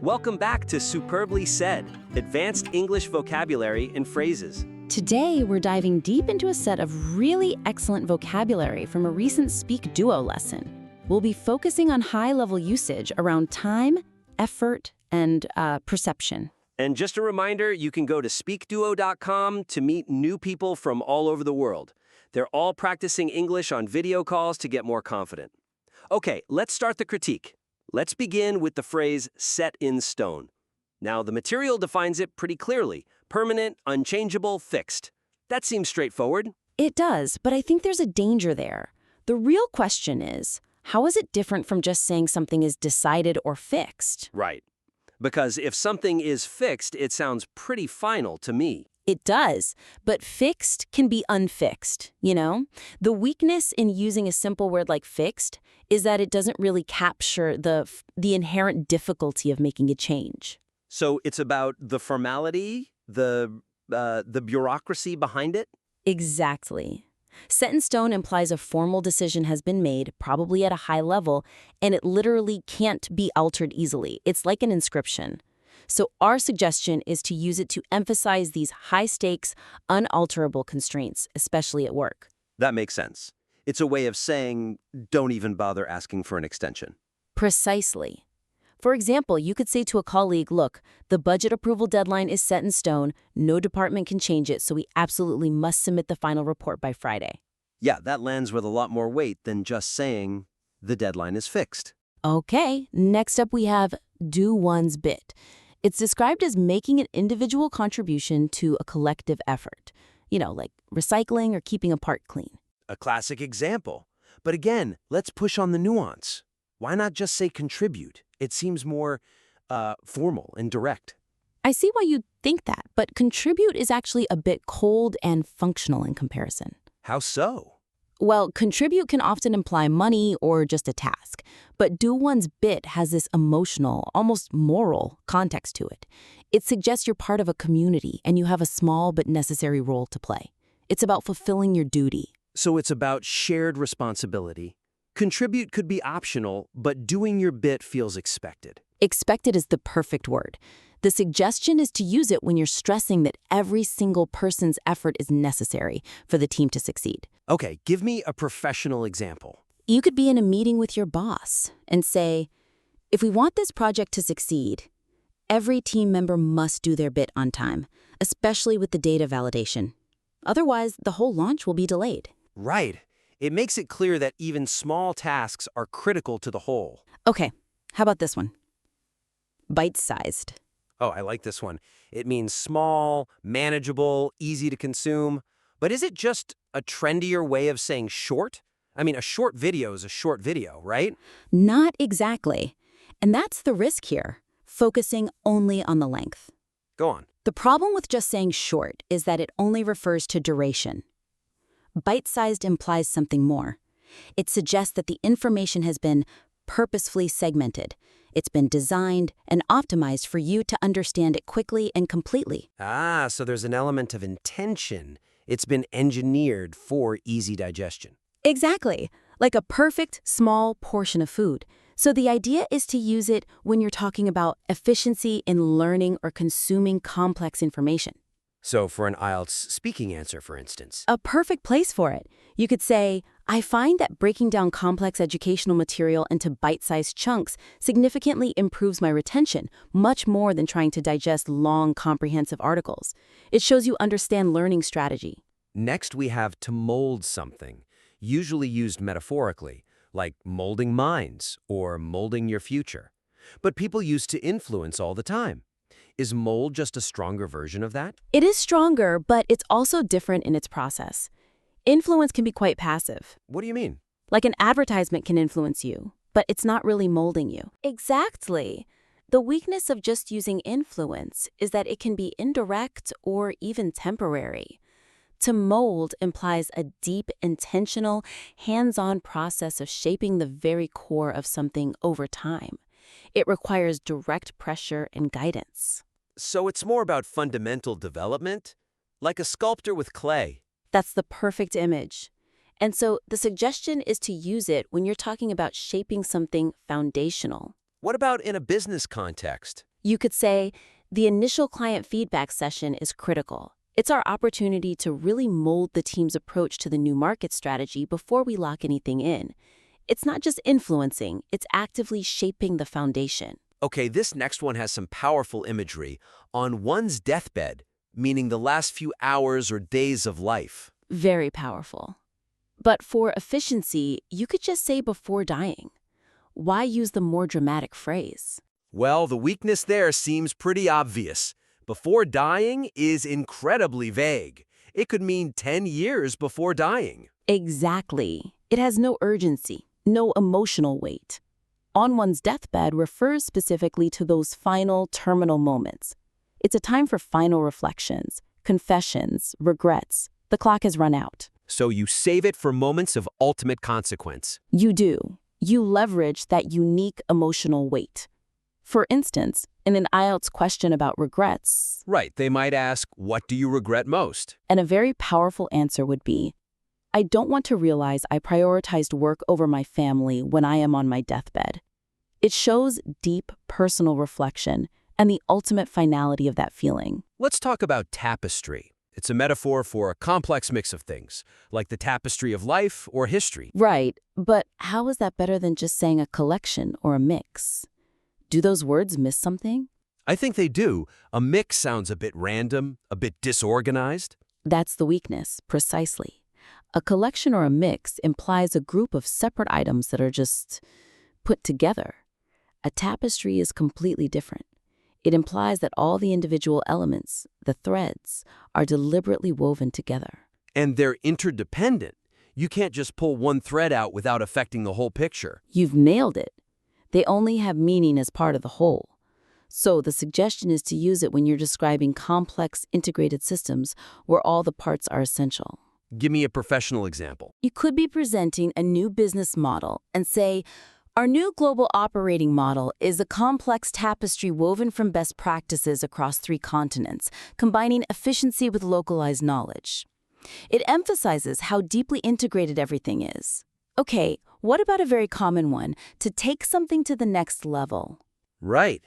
Welcome back to Superbly Said, advanced English vocabulary and phrases. Today, we're diving deep into a set of really excellent vocabulary from a recent SpeakDuo lesson. We'll be focusing on high-level usage around time, effort, and perception. And just a reminder, you can go to SpeakDuo.com to meet new people from all over the world. They're all practicing English on video calls to get more confident. Okay, let's start the critique. Let's begin with the phrase set in stone. Now, the material defines it pretty clearly. Permanent, unchangeable, fixed. That seems straightforward. It does, but I think there's a danger there. The real question is, how is it different from just saying something is decided or fixed? Right. Because if something is fixed, it sounds pretty final to me. It does, but fixed can be unfixed, you know? The weakness in using a simple word like fixed is that it doesn't really capture the inherent difficulty of making a change. So it's about the formality, the bureaucracy behind it? Exactly. Set in stone implies a formal decision has been made, probably at a high level, and it literally can't be altered easily. It's like an inscription. So our suggestion is to use it to emphasize these high-stakes, unalterable constraints, especially at work. That makes sense. It's a way of saying, don't even bother asking for an extension. Precisely. For example, you could say to a colleague, look, the budget approval deadline is set in stone, no department can change it, so we absolutely must submit the final report by Friday. Yeah, that lands with a lot more weight than just saying, the deadline is fixed. Okay, next up we have do one's bit. It's described as making an individual contribution to a collective effort. You know, like recycling or keeping a park clean. A classic example. But again, let's push on the nuance. Why not just say contribute? It seems more formal and direct. I see why you'd think that, but contribute is actually a bit cold and functional in comparison. How so? Well, contribute can often imply money or just a task, but do one's bit has this emotional, almost moral context to it. It suggests you're part of a community and you have a small but necessary role to play. It's about fulfilling your duty. So it's about shared responsibility. Contribute could be optional, but doing your bit feels expected. Expected is the perfect word. The suggestion is to use it when you're stressing that every single person's effort is necessary for the team to succeed. Okay, give me a professional example. You could be in a meeting with your boss and say, if we want this project to succeed, every team member must do their bit on time, especially with the data validation. Otherwise, the whole launch will be delayed. Right. It makes it clear that even small tasks are critical to the whole. Okay, how about this one? Bite-sized. Oh, I like this one. It means small, manageable, easy to consume. But is it just a trendier way of saying short? I mean, a short video is a short video, right? Not exactly. And that's the risk here, focusing only on the length. Go on. The problem with just saying short is that it only refers to duration. Bite-sized implies something more. It suggests that the information has been purposefully segmented. It's been designed and optimized for you to understand it quickly and completely. Ah, so there's an element of intention. It's been engineered for easy digestion. Exactly, like a perfect small portion of food. So the idea is to use it when you're talking about efficiency in learning or consuming complex information. So for an IELTS speaking answer, for instance. A perfect place for it. You could say, I find that breaking down complex educational material into bite-sized chunks significantly improves my retention, much more than trying to digest long, comprehensive articles. It shows you understand learning strategy. Next, we have to mold something, usually used metaphorically, like molding minds or molding your future. But people use to influence all the time. Is mold just a stronger version of that? It is stronger, but it's also different in its process. Influence can be quite passive. What do you mean? Like an advertisement can influence you, but it's not really molding you. Exactly. The weakness of just using influence is that it can be indirect or even temporary. To mold implies a deep, intentional, hands-on process of shaping the very core of something over time. It requires direct pressure and guidance. So it's more about fundamental development? Like a sculptor with clay. That's the perfect image. And so the suggestion is to use it when you're talking about shaping something foundational. What about in a business context? You could say, the initial client feedback session is critical. It's our opportunity to really mold the team's approach to the new market strategy before we lock anything in. It's not just influencing, it's actively shaping the foundation. Okay, this next one has some powerful imagery. On one's deathbed, meaning the last few hours or days of life. Very powerful. But for efficiency, you could just say before dying. Why use the more dramatic phrase? Well, the weakness there seems pretty obvious. Before dying is incredibly vague. It could mean 10 years before dying. Exactly. It has no urgency, no emotional weight. On one's deathbed refers specifically to those final, terminal moments. It's a time for final reflections, confessions, regrets. The clock has run out. So you save it for moments of ultimate consequence. You do. You leverage that unique emotional weight. For instance, in an IELTS question about regrets, Right, they might ask, what do you regret most? and a very powerful answer would be, I don't want to realize I prioritized work over my family when I am on my deathbed. It shows deep personal reflection and the ultimate finality of that feeling. Let's talk about tapestry. It's a metaphor for a complex mix of things, like the tapestry of life or history. Right, but how is that better than just saying a collection or a mix? Do those words miss something? I think they do. A mix sounds a bit random, a bit disorganized. That's the weakness, precisely. A collection or a mix implies a group of separate items that are just put together. A tapestry is completely different. It implies that all the individual elements, the threads, are deliberately woven together. And they're interdependent. You can't just pull one thread out without affecting the whole picture. You've nailed it. They only have meaning as part of the whole. So the suggestion is to use it when you're describing complex integrated systems where all the parts are essential. Give me a professional example. You could be presenting a new business model and say, our new global operating model is a complex tapestry woven from best practices across 3 continents, combining efficiency with localized knowledge. It emphasizes how deeply integrated everything is. Okay, what about a very common one, to take something to the next level? Right.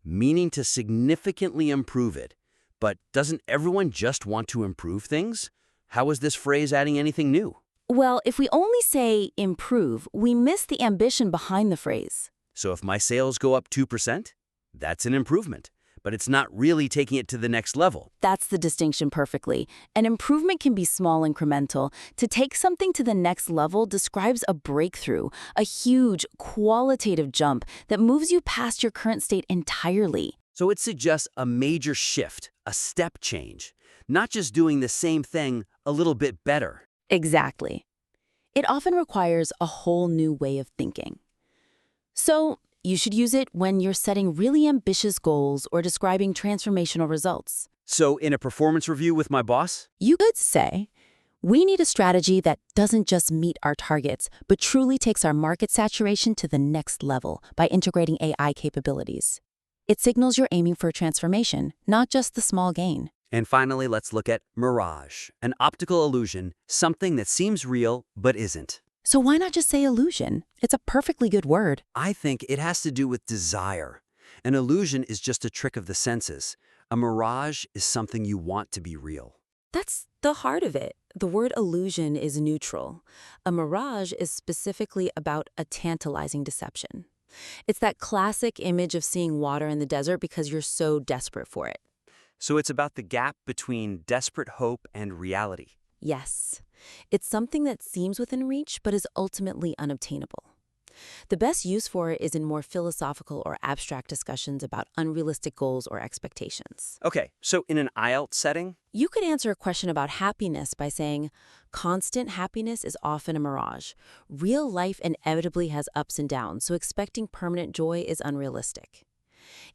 Meaning to significantly improve it. But doesn't everyone just want to improve things? How is this phrase adding anything new? Well, if we only say improve, we miss the ambition behind the phrase. So if my sales go up 2%, that's an improvement. But it's not really taking it to the next level. That's the distinction perfectly. An improvement can be small, incremental. To take something to the next level describes a breakthrough, a huge, qualitative jump that moves you past your current state entirely. So it suggests a major shift, a step change, not just doing the same thing a little bit better. Exactly. It often requires a whole new way of thinking. So, you should use it when you're setting really ambitious goals or describing transformational results. So in a performance review with my boss? You could say, we need a strategy that doesn't just meet our targets, but truly takes our market saturation to the next level by integrating AI capabilities. It signals you're aiming for a transformation, not just the small gain. And finally, let's look at mirage, an optical illusion, something that seems real but isn't. So why not just say illusion? It's a perfectly good word. I think it has to do with desire. An illusion is just a trick of the senses. A mirage is something you want to be real. That's the heart of it. The word illusion is neutral. A mirage is specifically about a tantalizing deception. It's that classic image of seeing water in the desert because you're so desperate for it. So it's about the gap between desperate hope and reality. Yes. It's something that seems within reach but is ultimately unobtainable. The best use for it is in more philosophical or abstract discussions about unrealistic goals or expectations. Okay, so in an IELTS setting? You could answer a question about happiness by saying, constant happiness is often a mirage. Real life inevitably has ups and downs, so expecting permanent joy is unrealistic.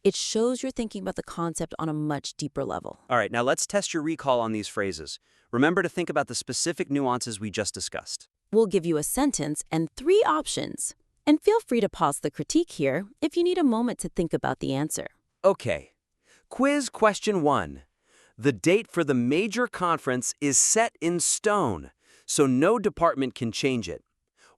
It shows you're thinking about the concept on a much deeper level. All right, now let's test your recall on these phrases. Remember to think about the specific nuances we just discussed. We'll give you a sentence and 3 options. And feel free to pause the critique here if you need a moment to think about the answer. Okay. Quiz question 1. The date for the major conference is set in stone, so no department can change it.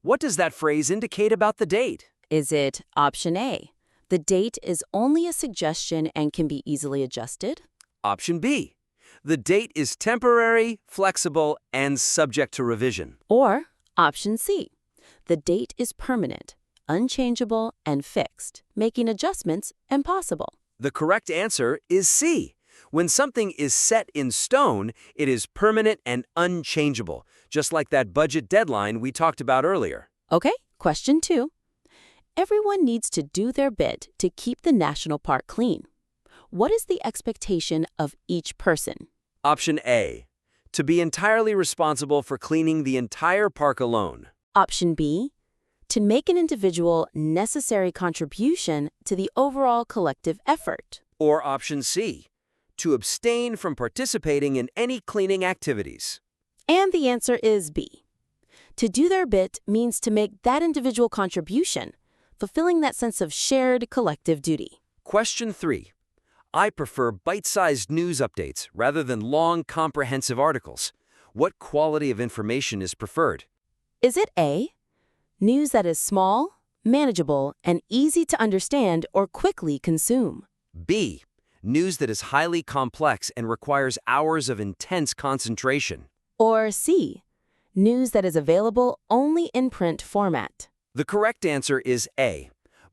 What does that phrase indicate about the date? Is it option A, The date is only a suggestion and can be easily adjusted. Option B. The date is temporary, flexible, and subject to revision. Or option C. The date is permanent, unchangeable, and fixed, making adjustments impossible. The correct answer is C. When something is set in stone, it is permanent and unchangeable, just like that budget deadline we talked about earlier. Okay, question 2. Everyone needs to do their bit to keep the national park clean. What is the expectation of each person? Option A. To be entirely responsible for cleaning the entire park alone. Option B. To make an individual necessary contribution to the overall collective effort. Or option C. To abstain from participating in any cleaning activities. And the answer is B. To do their bit means to make that individual contribution, fulfilling that sense of shared collective duty. Question 3. I prefer bite-sized news updates rather than long, comprehensive articles. What quality of information is preferred? Is it A, news that is small, manageable, and easy to understand or quickly consume? B. News that is highly complex and requires hours of intense concentration. Or C, news that is available only in print format? The correct answer is A.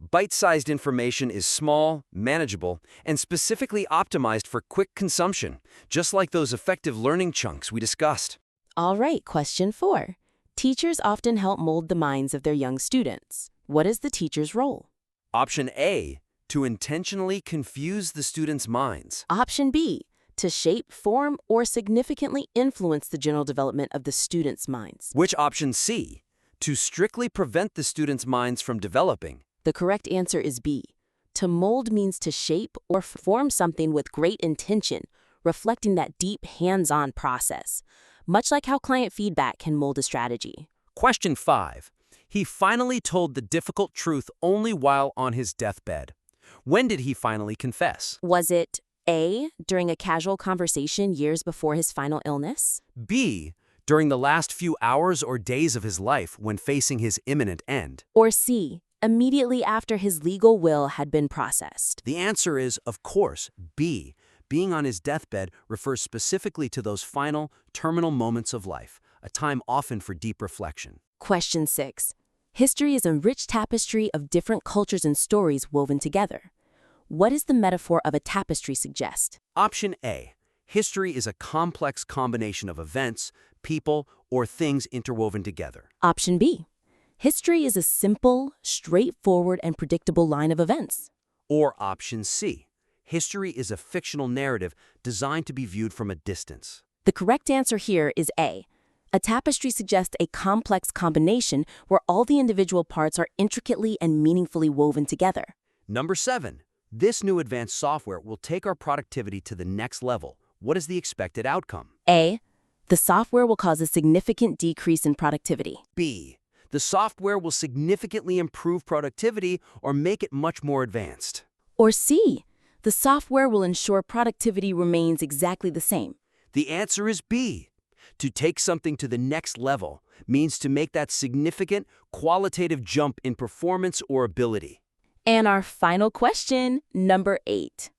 Bite-sized information is small, manageable, and specifically optimized for quick consumption, just like those effective learning chunks we discussed. All right, question 4. Teachers often help mold the minds of their young students. What is the teacher's role? Option A. To intentionally confuse the students' minds. Option B, to shape, form, or significantly influence the general development of the students' minds. Which option C? To strictly prevent the students' minds from developing. The correct answer is B. To mold means to shape or form something with great intention, reflecting that deep hands-on process, much like how client feedback can mold a strategy. Question 5. He finally told the difficult truth only while on his deathbed. When did he finally confess? Was it A, during a casual conversation years before his final illness? B. During the last few hours or days of his life when facing his imminent end? Or C, immediately after his legal will had been processed? The answer is, of course, B. Being on his deathbed refers specifically to those final, terminal moments of life, a time often for deep reflection. Question 6. History is a rich tapestry of different cultures and stories woven together. What does the metaphor of a tapestry suggest? Option A. History is a complex combination of events, people, or things interwoven together. Option B. History is a simple, straightforward, and predictable line of events. Or option C. History is a fictional narrative designed to be viewed from a distance. The correct answer here is A. A tapestry suggests a complex combination where all the individual parts are intricately and meaningfully woven together. Number 7. This new advanced software will take our productivity to the next level. What is the expected outcome? A. The software will cause a significant decrease in productivity. B. The software will significantly improve productivity or make it much more advanced. Or C. The software will ensure productivity remains exactly the same. The answer is B. To take something to the next level means to make that significant qualitative jump in performance or ability. And our final question, number 8.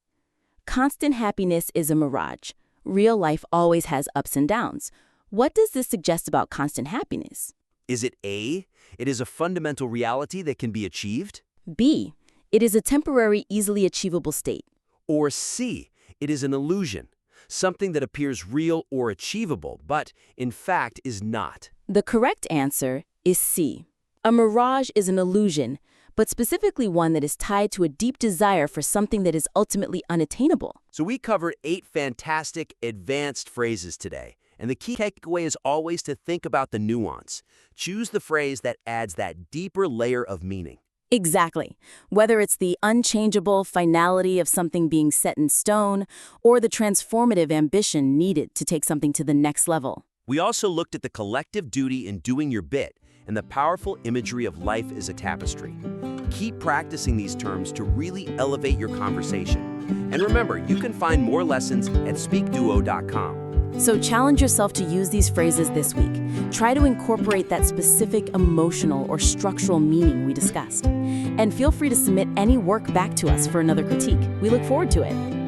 Constant happiness is a mirage. Real life always has ups and downs. What does this suggest about constant happiness? Is it A, it is a fundamental reality that can be achieved? B, it is a temporary, easily achievable state. Or C, it is an illusion, something that appears real or achievable, but in fact is not? The correct answer is C. A mirage is an illusion, but specifically one that is tied to a deep desire for something that is ultimately unattainable. So we covered 8 fantastic, advanced phrases today. And the key takeaway is always to think about the nuance. Choose the phrase that adds that deeper layer of meaning. Exactly. Whether it's the unchangeable finality of something being set in stone, or the transformative ambition needed to take something to the next level. We also looked at the collective duty in doing your bit and the powerful imagery of life as a tapestry. Keep practicing these terms to really elevate your conversation. And remember, you can find more lessons at SpeakDuo.com. So challenge yourself to use these phrases this week. Try to incorporate that specific emotional or structural meaning we discussed. And feel free to submit any work back to us for another critique. We look forward to it.